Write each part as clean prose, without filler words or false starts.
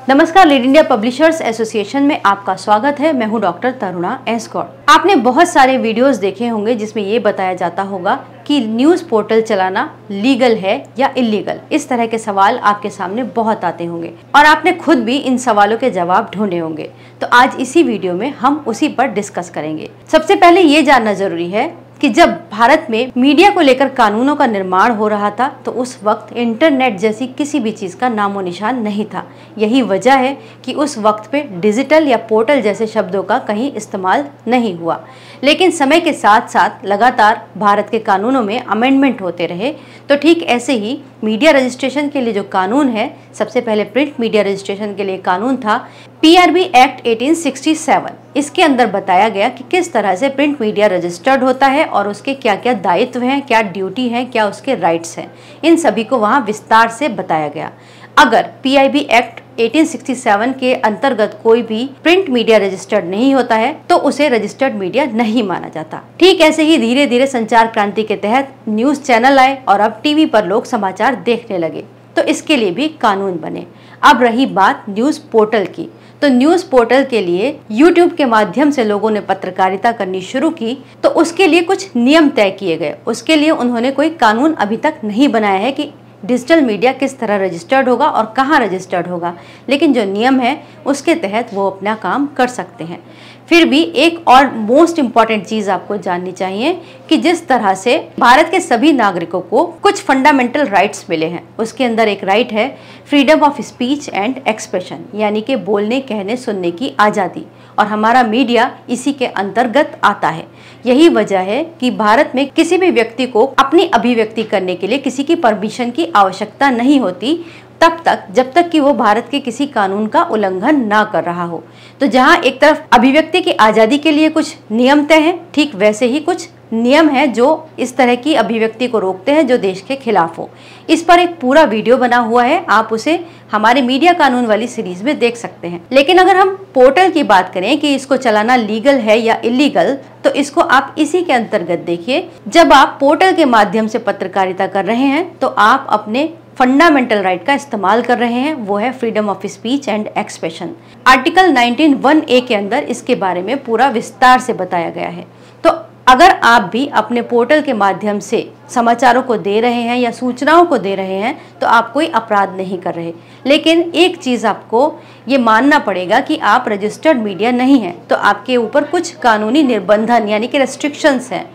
नमस्कार, lead India publishers association में आपका स्वागत है। मैं हूं डॉक्टर तरुणा एस गौड़। आपने बहुत सारे वीडियोस देखे होंगे जिसमें ये बताया जाता होगा कि न्यूज़ पोर्टल चलाना लीगल है या इलीगल। इस तरह के सवाल आपके सामने बहुत आते होंगे और आपने खुद भी इन सवालों के जवाब ढूंढे होंगे। तो आज इसी वीडियो में हम उसी पर डिस्कस करेंगे। सबसे पहले ये जानना जरूरी है कि जब भारत में मीडिया को लेकर कानूनों का निर्माण हो रहा था तो उस वक्त इंटरनेट जैसी किसी भी चीज़ का नामो निशान नहीं था। यही वजह है कि उस वक्त पे डिजिटल या पोर्टल जैसे शब्दों का कहीं इस्तेमाल नहीं हुआ। लेकिन समय के साथ साथ लगातार भारत के कानूनों में अमेंडमेंट होते रहे। तो ठीक ऐसे ही मीडिया रजिस्ट्रेशन के लिए जो कानून है, सबसे पहले प्रिंट मीडिया रजिस्ट्रेशन के लिए कानून था PRB एक्ट 1867। इसके अंदर बताया गया कि किस तरह से प्रिंट मीडिया रजिस्टर्ड होता है और उसके क्या क्या दायित्व हैं, क्या ड्यूटी हैं, क्या उसके राइट्स हैं। इन सभी को वहाँ विस्तार से बताया गया। अगर PIB एक्ट 1867 के अंतर्गत कोई भी प्रिंट मीडिया रजिस्टर्ड नहीं होता है तो उसे रजिस्टर्ड मीडिया नहीं माना जाता। ठीक ऐसे ही धीरे धीरे संचार क्रांति के तहत न्यूज चैनल आए और अब टीवी पर लोग समाचार देखने लगे, तो इसके लिए भी कानून बने। अब रही बात न्यूज पोर्टल की, तो न्यूज पोर्टल के लिए YouTube के माध्यम से लोगों ने पत्रकारिता करनी शुरू की तो उसके लिए कुछ नियम तय किए गए। उसके लिए उन्होंने कोई कानून अभी तक नहीं बनाया है कि डिजिटल मीडिया किस तरह रजिस्टर्ड होगा और कहाँ रजिस्टर्ड होगा, लेकिन जो नियम है उसके तहत वो अपना काम कर सकते हैं। फिर भी एक और मोस्ट इम्पॉर्टेंट चीज़ आपको जाननी चाहिए कि जिस तरह से भारत के सभी नागरिकों को कुछ फंडामेंटल राइट्स मिले हैं, उसके अंदर एक राइट है freedom of speech and expression, यानी कि बोलने, कहने, सुनने की आज़ादी, और हमारा मीडिया इसी के अंतर्गत आता है। यही वजह है कि भारत में किसी भी व्यक्ति को अपनी अभिव्यक्ति करने के लिए किसी की परमिशन की आवश्यकता नहीं होती तब तक जब तक कि वो भारत के किसी कानून का उल्लंघन ना कर रहा हो। तो जहाँ एक तरफ अभिव्यक्ति की आज़ादी के लिए कुछ नियम तय हैं, ठीक वैसे ही कुछ नियम है जो इस तरह की अभिव्यक्ति को रोकते हैं जो देश के खिलाफ हो। इस पर एक पूरा वीडियो बना हुआ है, आप उसे हमारे मीडिया कानून वाली सीरीज में देख सकते हैं। लेकिन अगर हम पोर्टल की बात करें कि इसको चलाना लीगल है या इलीगल, तो इसको आप इसी के अंतर्गत देखिए। जब आप पोर्टल के माध्यम से पत्रकारिता कर रहे हैं तो आप अपने फंडामेंटल राइट का इस्तेमाल कर रहे हैं, वो है freedom of speech and expression. Article 19(1)(a) के अंदर इसके बारे में पूरा विस्तार से बताया गया है। तो अगर आप भी अपने पोर्टल के माध्यम से समाचारों को दे रहे हैं या सूचनाओं को दे रहे हैं तो आप कोई अपराध नहीं कर रहे। लेकिन एक चीज़ आपको ये मानना पड़ेगा कि आप रजिस्टर्ड मीडिया नहीं हैं, तो आपके ऊपर कुछ कानूनी निर्बंधन यानी कि रेस्ट्रिक्शंस हैं,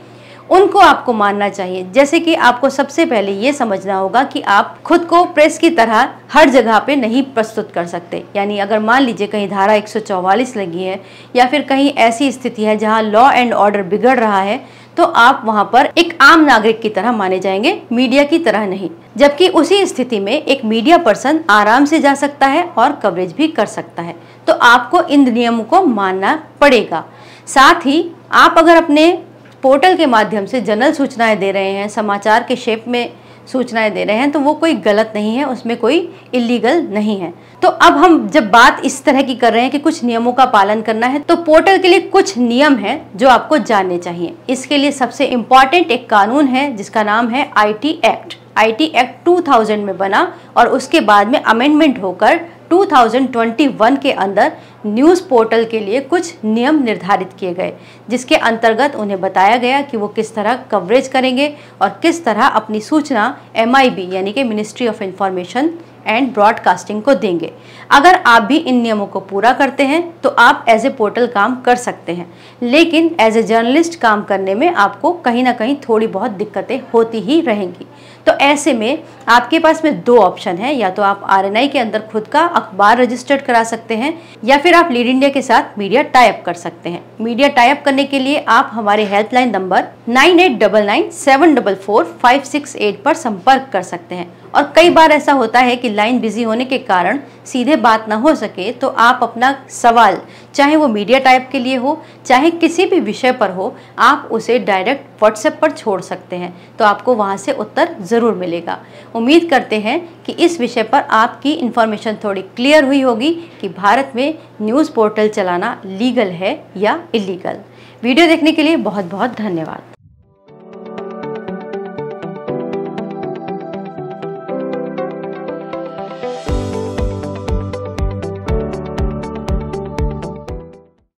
उनको आपको मानना चाहिए। जैसे कि आपको सबसे पहले ये समझना होगा कि आप खुद को प्रेस की तरह हर जगह पे नहीं प्रस्तुत कर सकते। यानी अगर मान लीजिए कहीं धारा 144 लगी है या फिर कहीं ऐसी स्थिति है जहां लॉ एंड ऑर्डर बिगड़ रहा है, तो आप वहां पर एक आम नागरिक की तरह माने जाएंगे, मीडिया की तरह नहीं। जबकि उसी स्थिति में एक मीडिया पर्सन आराम से जा सकता है और कवरेज भी कर सकता है। तो आपको इन नियमों को मानना पड़ेगा। साथ ही आप अगर अपने पोर्टल के माध्यम से जनरल सूचनाएं दे रहे हैं, समाचार के शेप में सूचनाएं दे रहे हैं, तो वो कोई गलत नहीं है, उसमें कोई इलीगल नहीं है। तो अब हम जब बात इस तरह की कर रहे हैं कि कुछ नियमों का पालन करना है, तो पोर्टल के लिए कुछ नियम हैं जो आपको जानने चाहिए। इसके लिए सबसे इम्पॉर्टेंट एक कानून है जिसका नाम है IT एक्ट 2000 में बना और उसके बाद में अमेंडमेंट होकर 2021 के अंदर न्यूज़ पोर्टल के लिए कुछ नियम निर्धारित किए गए, जिसके अंतर्गत उन्हें बताया गया कि वो किस तरह कवरेज करेंगे और किस तरह अपनी सूचना MIB यानी कि ministry of information and broadcasting को देंगे। अगर आप भी इन नियमों को पूरा करते हैं तो आप एज ए पोर्टल काम कर सकते हैं, लेकिन एज ए जर्नलिस्ट काम करने में आपको कहीं ना कहीं थोड़ी बहुत दिक्कतें होती ही रहेंगी। तो ऐसे में आपके पास में दो ऑप्शन है, या तो आप RNI के अंदर खुद का अखबार रजिस्टर्ड करा सकते हैं या फिर आप लीड इंडिया के साथ मीडिया टाई अप कर सकते हैं। मीडिया टाई अप करने के लिए आप हमारे हेल्पलाइन नंबर 9899744568 पर संपर्क कर सकते हैं। और कई बार ऐसा होता है कि लाइन बिजी होने के कारण सीधे बात ना हो सके, तो आप अपना सवाल, चाहे वो मीडिया टाइप के लिए हो चाहे किसी भी विषय पर हो, आप उसे डायरेक्ट व्हाट्सएप पर छोड़ सकते हैं, तो आपको वहां से उत्तर ज़रूर मिलेगा। उम्मीद करते हैं कि इस विषय पर आपकी इन्फॉर्मेशन थोड़ी क्लियर हुई होगी कि भारत में न्यूज़ पोर्टल चलाना लीगल है या इलीगल। वीडियो देखने के लिए बहुत बहुत धन्यवाद।